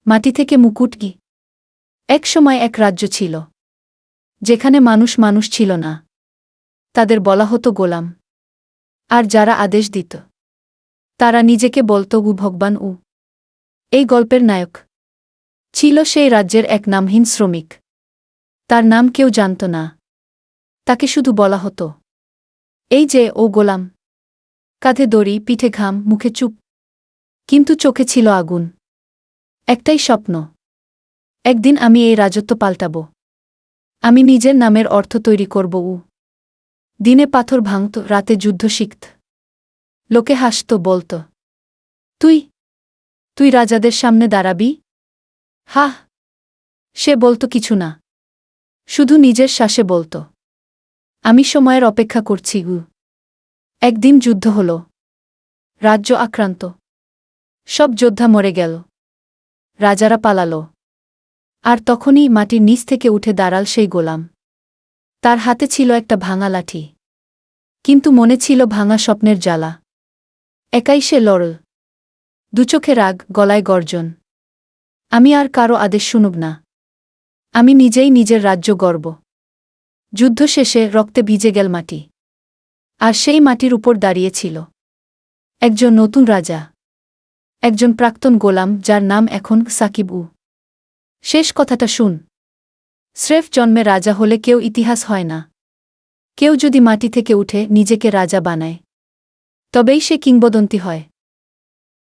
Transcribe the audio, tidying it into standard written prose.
মাটি থেকে মুকুট কি? এক সময় এক রাজ্য ছিল, যেখানে মানুষ মানুষ ছিল না। তাদের বলা হতো গোলাম। আর যারা আদেশ দিত, তারা নিজেকে বলত ভগবান। এই গল্পের নায়ক ছিল সেই রাজ্যের এক নামহীন শ্রমিক। তার নাম কেউ জানত না, তাকে শুধু বলা হতো এই যে ও গোলাম। কাঁধে দড়ি, পিঠে ঘাম, মুখে চুপ, কিন্তু চোখে ছিল আগুন। একটাই স্বপ্ন, একদিন আমি এই রাজত্ব পাল্টাব। আমি নিজের নামের অর্থ তৈরি করব। দিনে পাথর ভাঙত, রাতে যুদ্ধ শিখত। লোকে হাসত, বলত, তুই তুই রাজাদের সামনে দাঁড়াবি? হাহ। সে বলত কিছু না, শুধু নিজের শ্বাসে বলত, আমি সময়ের অপেক্ষা করছি। একদিন যুদ্ধ হল, রাজ্য আক্রান্ত, সব যোদ্ধা মরে গেল, রাজারা পালাল। আর তখনই মাটির নিচ থেকে উঠে দাঁড়াল সেই গোলাম। তার হাতে ছিল একটা ভাঙা লাঠি, কিন্তু মনে ছিল ভাঙা স্বপ্নের জ্বালা। একাই সে লড়ল, দুচোখে রাগ, গলায় গর্জন। আমি আর কারো আদেশ শুনব না, আমি নিজেই নিজের রাজ্য গড়ব। যুদ্ধ শেষে রক্তে ভিজে গেল মাটি, আর সেই মাটির উপর দাঁড়িয়েছিল একজন নতুন রাজা, একজন প্রাক্তন গোলাম যার নাম এখন সাকিব। শেষ কথাটা শুন, স্রেফ জন্মে রাজা হলে কেউ ইতিহাস হয় না। কেউ যদি মাটি থেকে উঠে নিজেকে রাজা বানায়, তবেই সে কিংবদন্তি হয়।